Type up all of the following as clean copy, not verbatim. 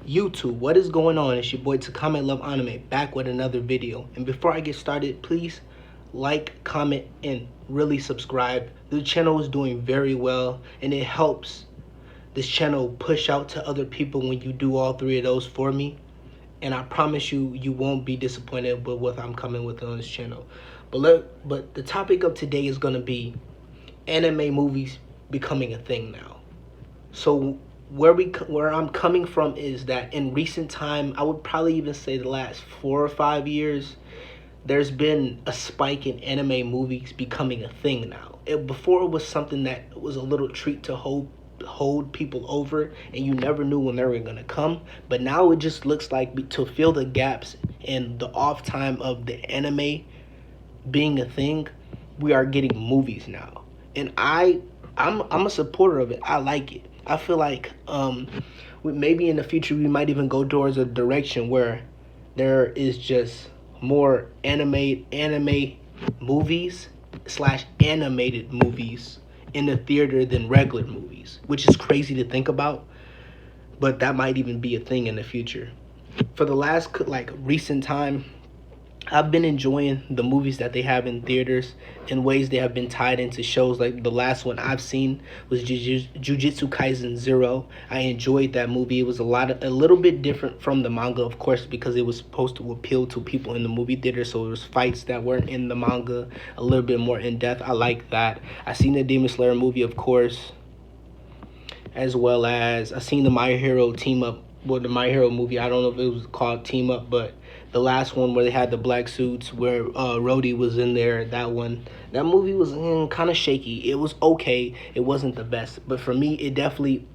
YouTube, what is going on? It's your boy Takame Love Anime back with another video. And before I get started, please like, comment, and really subscribe. The channel is doing very well, and it helps this channel push out to other people when you do all three of those for me. And I promise you, you won't be disappointed with what I'm coming with on this channel. But the topic of today is gonna be anime movies becoming a thing now. So where I'm coming from is that in recent time, I would probably even say the last 4 or 5 years, there's been a spike in anime movies becoming a thing now. Before it was something that was a little treat to hold people over, and you never knew when they were gonna come. But now it just looks like to fill the gaps in the off time of the anime being a thing, we are getting movies now, and I'm a supporter of it. I like it. I feel like maybe in the future we might even go towards a direction where there is just more anime movies slash animated movies in the theater than regular movies, which is crazy to think about, but that might even be a thing in the future. For the last recent time, I've been enjoying the movies that they have in theaters in ways they have been tied into shows. Like the last one I've seen was Jujutsu Kaisen 0. I enjoyed that movie. It was a little bit different from the manga, of course, because it was supposed to appeal to people in the movie theater. So there was fights that weren't in the manga, a little bit more in depth. I like that. I seen the Demon Slayer movie, of course, as well as I seen the My Hero team up. Well, the My Hero movie, I don't know if it was called Team Up, but the last one where they had the black suits, where Rhodey was in there, that movie was kind of shaky. It was okay. It wasn't the best, but for me, it definitely,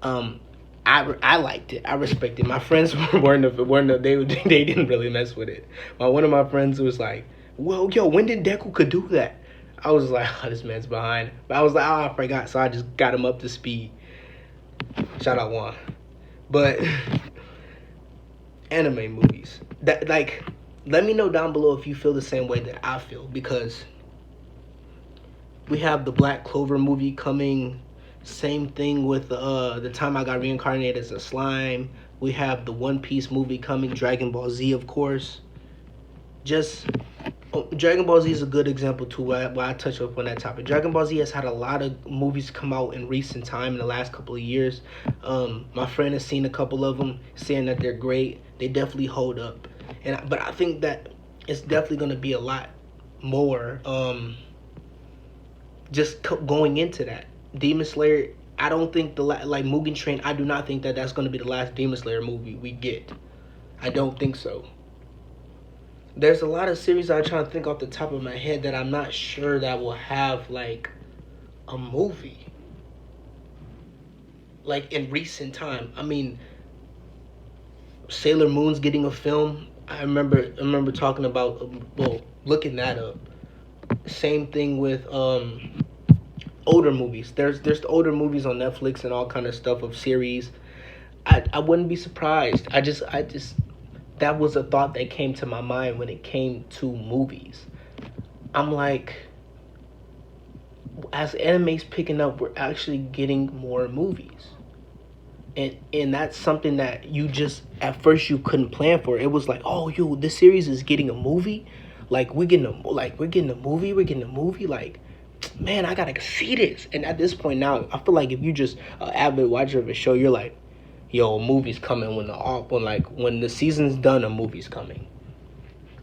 I liked it. I respected it. My friends they didn't really mess with it. But one of my friends was like, "Well, yo, when did Deku could do that?" I was like, "Oh, this man's behind." But I was like, "Oh, I forgot," so I just got him up to speed. Shout out Juan. But anime movies, that let me know down below if you feel the same way that I feel, because we have the Black Clover movie coming. Same thing with the time I got reincarnated as a slime. We have the One Piece movie coming, Dragon Ball Z, of course. Dragon Ball Z is a good example too, why I touch up on that topic. Dragon Ball Z has had a lot of movies come out in recent time, in the last couple of years. My friend has seen a couple of them, saying that they're great. They definitely hold up, but I think that it's definitely going to be a lot more. Going into that, Demon Slayer, I don't think like Mugen Train, I do not think that that's going to be the last Demon Slayer movie we get. I don't think so. There's a lot of series I'm trying to think off the top of my head that I'm not sure that will have like a movie like in recent time. I mean, Sailor Moon's getting a film. I remember talking about looking that up. Same thing with older movies. There's the older movies on Netflix and all kind of stuff of series. I wouldn't be surprised. I just that was a thought that came to my mind when it came to movies. I'm like, as anime's picking up, we're actually getting more movies. And that's something that you just, at first you couldn't plan for. It was like, oh, yo, this series is getting a movie. Like, we're getting a movie. Like, man, I gotta see this. And at this point now, I feel like if you just an avid watcher of a show, you're like, yo, a movie's coming when the season's done, a movie's coming.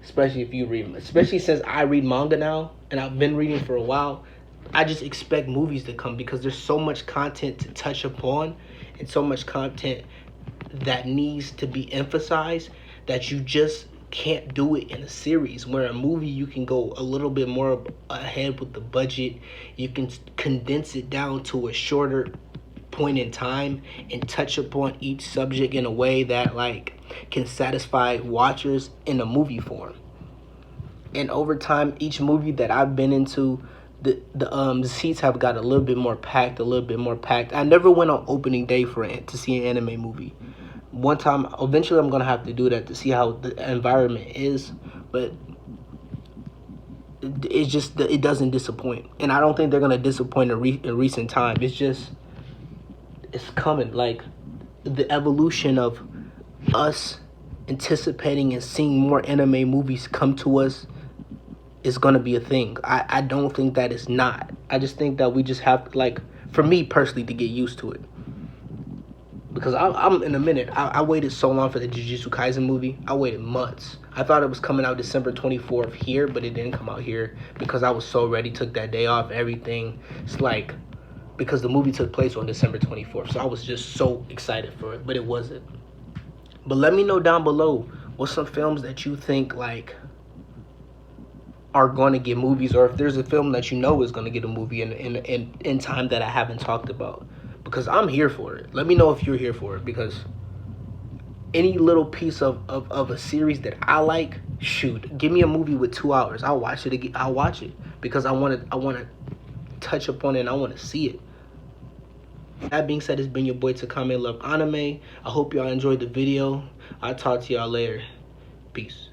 Especially since I read manga now, and I've been reading for a while, I just expect movies to come because there's so much content to touch upon and so much content that needs to be emphasized that you just can't do it in a series. Where a movie, you can go a little bit more ahead with the budget. You can condense it down to a shorter point in time and touch upon each subject in a way that like can satisfy watchers in a movie form. And over time, each movie that I've been into, the seats have got a little bit more packed. I never went on opening day to see an anime movie. One time, eventually I'm gonna have to do that to see how the environment is, but it doesn't disappoint, and I don't think they're gonna disappoint in recent time. It's coming. Like, the evolution of us anticipating and seeing more anime movies come to us is gonna be a thing. I don't think that it's not. I just think that we just have, like, for me personally, to get used to it. Because I'm in a minute. I waited so long for the Jujutsu Kaisen movie. I waited months. I thought it was coming out December 24th here, but it didn't come out here because I was so ready. Took that day off, everything. It's like, because the movie took place on December 24th. So I was just so excited for it, but it wasn't. But let me know down below what's some films that you think, like, are going to get movies, or if there's a film that you know is going to get a movie in time that I haven't talked about. Because I'm here for it. Let me know if you're here for it, because any little piece of a series that I like, shoot, give me a movie with 2 hours. I'll watch it again. I'll watch it because I want to touch up on it and I want to see it. That being said, it's been your boy Takame Love Anime. I hope y'all enjoyed the video. I'll talk to y'all later. Peace.